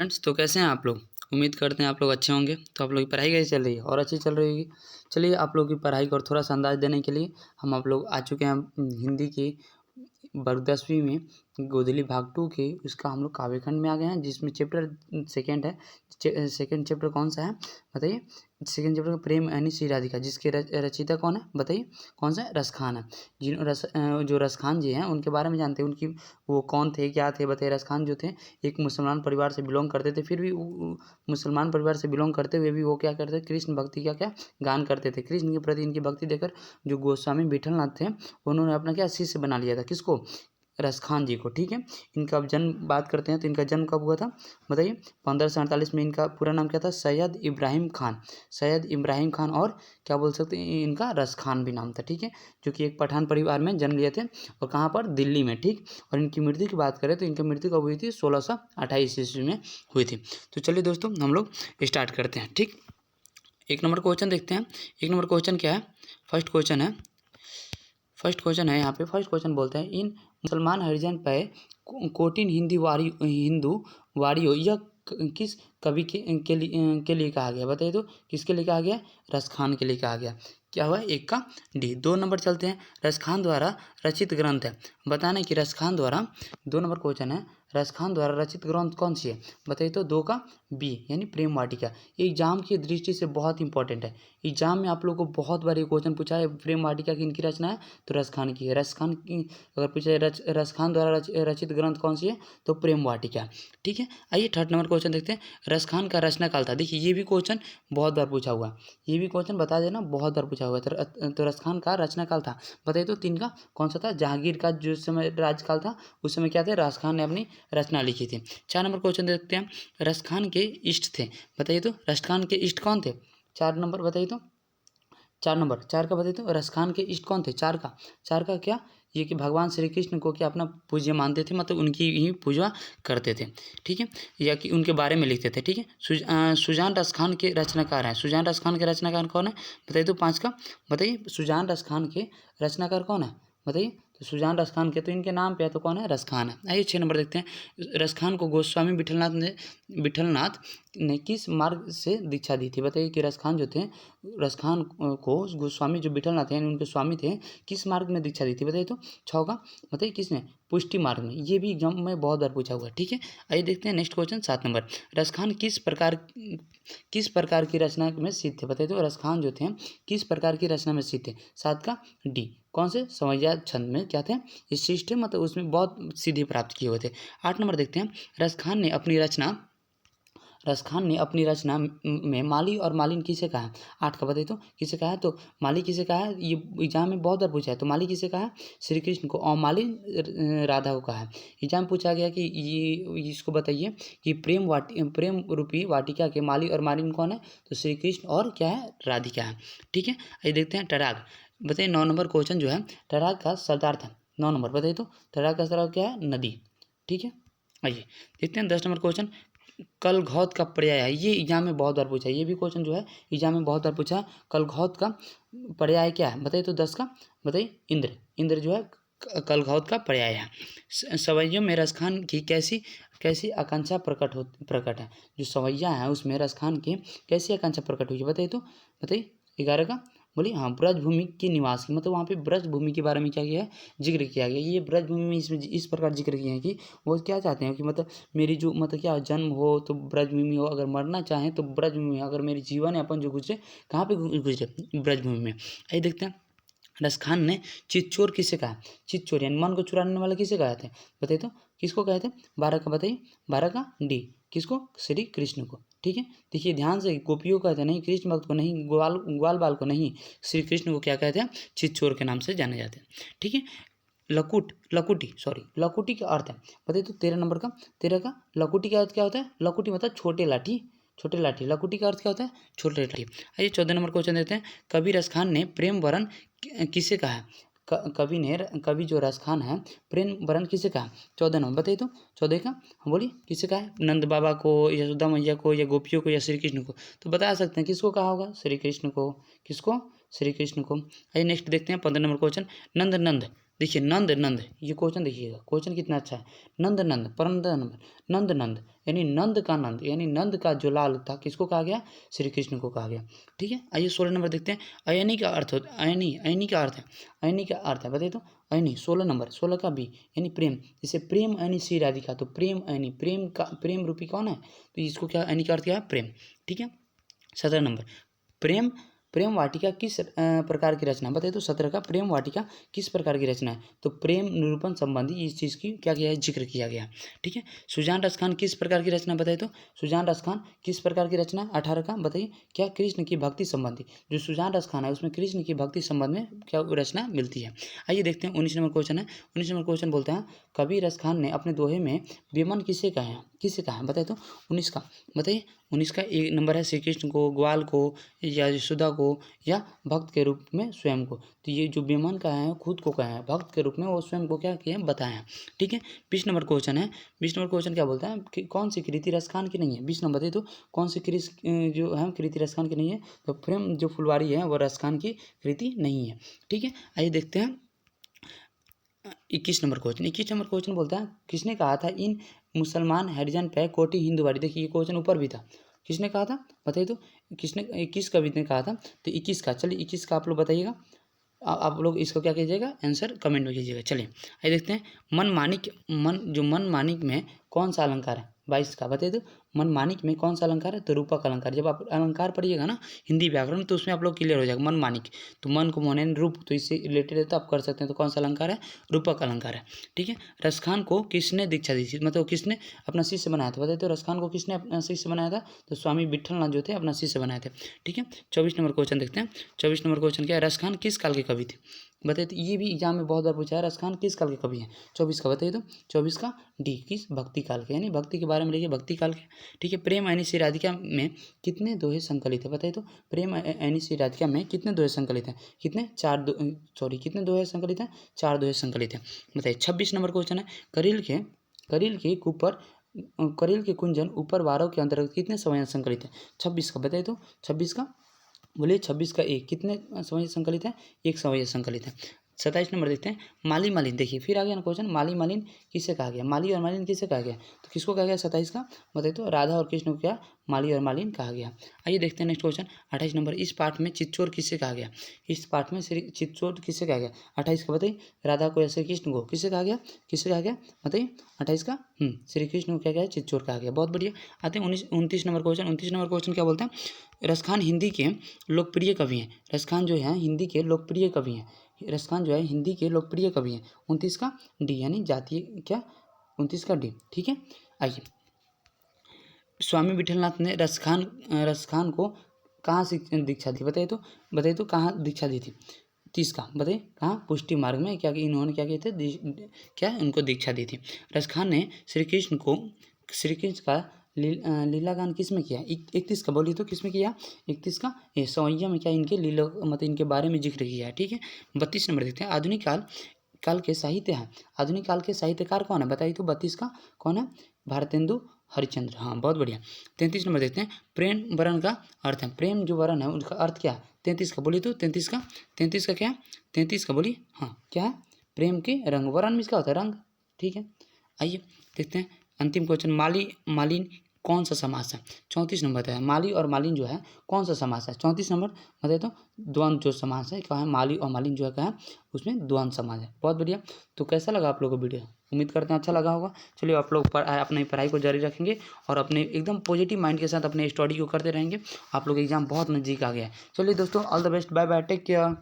Friends, तो कैसे हैं आप लोग। उम्मीद करते हैं आप लोग अच्छे होंगे। तो आप लोग की पढ़ाई कैसी चल रही है और अच्छी चल रही होगी। चलिए आप लोग की पढ़ाई को और थोड़ा सा अंदाज़ देने के लिए हम आप लोग आ चुके हैं हिंदी की वर्ग 10वीं में गोधली भाग 2 के उसका हम लोग काव्यखंड में आ गए हैं, जिसमें चैप्टर सेकंड है। सेकंड चैप्टर कौन सा है बताइए। सेकंड चैप्टर का प्रेम यानी श्री राधिका, जिसके रचयिता कौन है बताइए। कौन सा है? रसखान है। जो रसखान जी हैं उनके बारे में जानते हैं। उनकी वो कौन थे, क्या थे बताइए। रसखान जो थे एक मुसलमान परिवार से बिलोंग करते थे, फिर भी मुसलमान परिवार से बिलोंग करते हुए भी वो क्या करते थे, कृष्ण भक्ति का क्या गान करते थे। कृष्ण के प्रति इनकी भक्ति देखकर जो गोस्वामी विठलनाथ थे उन्होंने अपना क्या शिष्य बना लिया था। किसको? रसखान जी को। ठीक है। इनका अब जन्म बात करते हैं तो इनका जन्म कब हुआ था बताइए। 1548 में। इनका पूरा नाम क्या था? सैयद इब्राहिम खान। सैयद इब्राहिम खान और क्या बोल सकते हैं, इनका रसखान भी नाम था। ठीक है। जो कि एक पठान परिवार में जन्म लिए थे और कहाँ पर? दिल्ली में। ठीक। और इनकी मृत्यु की बात करें तो इनकी मृत्यु कब हुई थी? 1628 ईस्वी में हुई थी। तो चलिए दोस्तों हम लोग स्टार्ट करते हैं। ठीक। एक नंबर क्वेश्चन देखते हैं। एक नंबर क्वेश्चन क्या है? फर्स्ट क्वेश्चन है यहाँ पे। फर्स्ट क्वेश्चन बोलते हैं इन मुसलमान हरिजन पे कोटिन हिंदू वारियो यह किस कवि के लिए कहा गया बताइए। तो किसके लिए कहा गया? रसखान के लिए कहा गया। क्या हुआ? एक का डी। 2 नंबर चलते हैं। रसखान द्वारा रचित ग्रंथ है बताने कि रसखान द्वारा 2 नंबर क्वेश्चन है। रसखान द्वारा रचित ग्रंथ कौन सी है बताइए। तो 2 का बी यानी प्रेम वाटिका। एग्जाम की दृष्टि से बहुत इंपॉर्टेंट है। एग्जाम में आप लोग को बहुत बार ये क्वेश्चन पूछा है, प्रेम वाटिका की इनकी रचना है तो रसखान की है। रसखान की अगर पूछे रसखान द्वारा रचित ग्रंथ कौन सी है तो प्रेम वाटिका। ठीक है। आइए थर्ड नंबर क्वेश्चन देखते हैं। रसखान का रचना काल था। देखिए ये भी क्वेश्चन बहुत बार पूछा हुआ। ये भी क्वेश्चन बता देना, बहुत बार पूछा हुआ। तो रसखान का रचना काल था बताइए। तो 3 का कौन सा था? जहांगीर का जो समय राजकाल था उस समय क्या थे? रसखान ने अपनी रचना लिखी थी। 4 नंबर क्वेश्चन देखते हैं। रसखान के इष्ट थे बताइए। तो रसखान के इष्ट कौन थे? 4 नंबर बताइए। तो 4 नंबर 4 का बताइए। तो रसखान के इष्ट कौन थे? 4 का क्या? ये कि भगवान श्री कृष्ण को क्या अपना पूज्य मानते थे, मतलब उनकी ही पूजा करते थे। ठीक है। या कि उनके बारे में लिखते थे। ठीक है। सुजान रसखान के रचनाकार हैं। सुजान रसखान के रचनाकार कौन है बताइए। तो 5 का बताइए। सुजान रसखान के रचनाकार कौन है बताइए। तो सुजान रसखान के तो इनके नाम पे है तो कौन है? रसखान है। आइए 6 नंबर देखते हैं। रसखान को गोस्वामी विठलनाथ ने किस मार्ग से दीक्षा दी थी बताइए। कि रसखान जो थे, रसखान को गोस्वामी जो विठलनाथ हैं उनके स्वामी थे, किस मार्ग में दीक्षा दी थी बताइए। तो 6 का बताइए। किसने? पुष्टि मार्ग में। ये भी एग्जाम में बहुत बार पूछा हुआ है। ठीक है। आइए देखते हैं नेक्स्ट क्वेश्चन 7 नंबर। रसखान किस प्रकार की रचना में सिद्ध थे बताइए। तो रसखान जो थे किस प्रकार की रचना में सिद्ध थे? 7 का डी। कौन से? समैया छंद में क्या थे? शिष्ट थे, मतलब उसमें बहुत सिद्धि प्राप्त किए हुए थे। 8 नंबर देखते हैं। रसखान ने अपनी रचना में माली और मालिन किसे कहा है? 8 का बताइए। तो किसे कहा है? तो माली किसे कहा है? ये एग्जाम में बहुत बार पूछा है। तो माली किसे कहा है? श्री कृष्ण को। और मालिन राधा को कहा है। एग्जाम में पूछा गया कि ये इसको बताइए कि प्रेम रूपी वाटिका के माली और मालिन कौन है? तो श्री कृष्ण और क्या है? राधिका है। ठीक है। आइए देखते हैं टराग बताइए। 9 नंबर क्वेश्चन जो है, टराग का शब्दार्थ है। 9 नंबर बताइए। तो टराग का शब्दार्थ क्या है? नदी। ठीक है। आइए देखते हैं 10 नंबर क्वेश्चन। कलघौत का पर्याय है। ये एग्जाम में बहुत बार पूछा है। ये भी क्वेश्चन जो है एग्जाम में बहुत बार पूछा है। कलघौत का पर्याय क्या है बताइए। तो 10 का बताइए। इंद्र जो है कलघौत का पर्याय है। सवैयों में रसखान की कैसी कैसी आकांक्षा प्रकट है। जो सवैया है उसमें रसखान की कैसी आकांक्षा प्रकट हुई है बताइए। तो बताइए 11 का बोलिए। हाँ, ब्रजभूमि की निवास की, मतलब वहाँ पे ब्रजभूमि के बारे में क्या किया है? जिक्र किया गया। ये ब्रजभूमि में इसमें इस प्रकार जिक्र किए हैं कि वो क्या चाहते हैं कि मतलब मेरी जो मतलब क्या जन्म हो तो ब्रजभूमि हो, अगर मरना चाहें तो ब्रजभूमि हो, अगर मेरे जीवन यापन जो गुजरे कहाँ पे गुजरे? ब्रजभूमि में। आइए देखते हैं। रसखान ने चित्चोर किसे कहा? चित्चोर यानी मन को चुराने वाला किसे कहा थे बताइए। तो किसको कहे थे? 12 का बताइए। 12 का डी। किसको? श्री कृष्ण को। ठीक है। देखिए ध्यान से, गोपियों कहते हैं नहीं, कृष्ण भक्त को नहीं, ग्वाल बाल को नहीं, श्री कृष्ण को क्या कहते हैं? चित्चोर के नाम से जाने जाते हैं। ठीक है। लकुटी का अर्थ है बताइए। तो 13 नंबर का 13 का लकुटी का अर्थ क्या होता है? लकुटी मतलब छोटे लाठी। लकुटी का अर्थ क्या होता है? छोटे लाठी। आइए 14 नंबर क्वेश्चन देते हैं। कवि रसखान ने प्रेम वरण किसे कहा? कवि जो रसखान है प्रेम वरण किसे कहा? 14 नंबर बताइए। तो 14 का हम बोलिए किसे कहा है? नंद बाबा को, यशोदा मैया को, या गोपियों को, या श्री कृष्ण को? तो बता सकते हैं किसको कहा होगा? श्री कृष्ण को। किसको? श्री कृष्ण को। आइए नेक्स्ट देखते हैं 15 नंबर क्वेश्चन। नंद देखिए नंद नंद, ये क्वेश्चन देखिएगा, क्वेश्चन कितना अच्छा है। नंद नंद परनंद नंद नंद यानी नंद का नंद, यानी नंद का जो लाल था किसको कहा गया, श्री कृष्ण को कहा गया। ठीक है, आइए 16 नंबर देखते हैं। अयनी का अर्थ होता है, अयनी अयनी का अर्थ है, अयनी का अर्थ है बताइए तो। अयनी 16 नंबर, 16 का बी यानी प्रेम। जैसे प्रेम अयनी श्री राधिका, तो प्रेम अयनी, प्रेम का प्रेम रूपी कौन है, तो इसको क्या अयनी का अर्थ क्या है, प्रेम। ठीक है, 17 नंबर प्रेम, प्रेम वाटिका किस प्रकार की रचना, बताइए तो 17 का प्रेम वाटिका किस प्रकार की रचना है, तो प्रेम निरूपण संबंधी इस चीज़ की क्या किया है, जिक्र किया गया। ठीक है, सुजान रसखान किस प्रकार की रचना, बताइए तो सुजान रसखान किस प्रकार की रचना, 18 का बताइए क्या, कृष्ण की भक्ति संबंधी। जो सुजान रसखान है उसमें कृष्ण की भक्ति संबंध में क्या रचना मिलती है। आइए देखते हैं 19 नंबर क्वेश्चन है। 19 नंबर क्वेश्चन बोलते हैं कबीर रसखान ने अपने दोहे में बेमन किसे कहा है, किसे कहा है, बताइए तो 19 का बताइए। 19 का एक नंबर है श्री कृष्ण को, ग्वाल को, या यशोदा को, या भक्त के रूप में स्वयं को। तो ये जो बेमन का है खुद को कहा है, भक्त के रूप में वो स्वयं को क्या किया बताया। ठीक है, 20 नंबर क्वेश्चन है। 20 नंबर क्वेश्चन क्या बोलता है कि कौन सी कृति रसखान की नहीं है, 20 नंबर बताइए तो कौन सी जो है कृति रसखान की नहीं है, तो प्रेम जो फुलवारी है वो रसखान की कृति नहीं है। ठीक है, आइए देखते हैं 21 नंबर क्वेश्चन। 21 नंबर क्वेश्चन बोलता है किसने कहा था इन मुसलमान हरिजन पे कोटि हिंदुवाड़ी। देखिए ये क्वेश्चन ऊपर भी था, किसने कहा था बताइए तो, किसने, किस कवि ने कहा था, तो 21 का, चलिए 21 का आप लोग बताइएगा। आप लोग इसको क्या कीजिएगा, आंसर कमेंट में कीजिएगा। चलिए आइए देखते हैं मन मानिक, मन जो मन मानिक में कौन सा अलंकार है, 22 का बताइए तो मन मानिक में कौन सा अलंकार है, तो रूपक अलंकार। जब आप अलंकार पढ़िएगा ना हिंदी व्याकरण तो उसमें आप लोग क्लियर हो जाएगा। मन मानिक तो मन को मोहन रूप, तो इससे रिलेटेड है तो आप कर सकते हैं, तो कौन सा अलंकार है, रूपक अलंकार है। ठीक है, रसखान को किसने दीक्षा दी थी, मतलब किसने अपना शिष्य बनाया था, बताइए तो रसखान को किसने अपना शिष्य बनाया था, तो स्वामी विट्ठलनाथ जो थे अपना शिष्य बनाए थे। ठीक है, 24 नंबर क्वेश्चन देखते हैं। 24 नंबर क्वेश्चन क्या है, रसखान किस काल के कवि थे, बताइए तो ये भी एग्जाम में बहुत बार पूछा है, रसखान किस काल के कवि हैं। 24 का बताइए तो 24 का डी किस भक्ति काल के, यानी भक्ति के बारे में लिखिए, भक्ति काल के। ठीक है, प्रेम ऐनी श्री राधिका में कितने दोहे संकलित है, बताइए तो प्रेम ऐनी श्री राधिका में कितने दोहे संकलित हैं, कितने, कितने दोहे संकलित हैं, 4 दोहे संकलित हैं, बताइए। 26 नंबर क्वेश्चन है करील के ऊपर, करील के कुंजन ऊपर वारों के अंतर्गत कितने समय संकलित है, 26 का बताइए तो 26 का बोलिए, 26 का एक कितने समय संकलित है, एक समय संकलित है। 27 नंबर देखते हैं माली मालिन, देखिए फिर आ गया ना क्वेश्चन, माली मालिन किससे कहा गया, माली और मालिन किससे कहा गया, तो किसको कहा गया 27 का बताइए तो, राधा और कृष्ण को क्या माली और मालिन कहा गया। आइए देखते हैं नेक्स्ट क्वेश्चन 28 नंबर, इस पाठ में चित्तौड़ किससे कहा गया, इस पाठ में श्री चित्तौड़ किससे कहा गया, 28 का बताइए, राधा को या श्री कृष्ण को किससे कहा गया, किससे कहा गया बताइए 28 का, श्री कृष्ण को क्या गया, चित्तौड़ कहा गया। बहुत बढ़िया। आते हैं 29 नंबर क्वेश्चन। 29 नंबर क्वेश्चन क्या बोलते हैं, रसखान हिंदी के लोकप्रिय कवि हैं, रसखान जो है हिंदी के लोकप्रिय कवि हैं, रसखान जो है हिंदी के लोकप्रिय कवि हैं। 29 का डी यानी जातीय क्या, 29 का डी। ठीक है, आइए स्वामी विठलनाथ ने रसखान को कहाँ से दीक्षा दी, बताइए तो कहाँ दीक्षा दी थी, 30 का बताइए कहाँ, पुष्टि मार्ग में क्या इन्होंने क्या किए थे, क्या उनको दीक्षा दी थी। रसखान ने श्री कृष्ण का लीला गान किस में किया, 31 का बोलिए तो किस में किया, 31 का ये सवैया में क्या इनके लीला मतलब इनके बारे में जिक्र किया है। ठीक है, 32 नंबर देखते हैं आधुनिक काल के साहित्य हैं, आधुनिक काल के साहित्यकार कौन है, बताइए तो 32 का कौन है, भारतेंदु हरिश्चंद्र। हाँ बहुत बढ़िया। 33 नंबर देखते हैं प्रेम वरण का अर्थ है, प्रेम जो वरण है उसका अर्थ क्या है, 33 का बोलिए तो 33 का क्या, 33 का बोलिए, हाँ क्या है, प्रेम के रंग, वरण में इसका होता है रंग। ठीक है, आइए देखते हैं अंतिम क्वेश्चन, माली मालिन कौन सा समास है, 34 नंबर है, माली और मालिन जो है कौन सा समास है, 34 नंबर बताइए तो द्वंद्व जो समास है क्या है, माली और मालिन जो है क्या है उसमें द्वंद्व समास है। बहुत बढ़िया। तो कैसा लगा आप लोगों को वीडियो, उम्मीद करते हैं अच्छा लगा होगा। चलिए आप लोग अपनी पढ़ाई को जारी रखेंगे और अपने एकदम पॉजिटिव माइंड के साथ अपने स्टडी को करते रहेंगे, आप लोग एग्जाम बहुत नज़दीक आ गया है। चलिए दोस्तों all the best, bye bye, take care.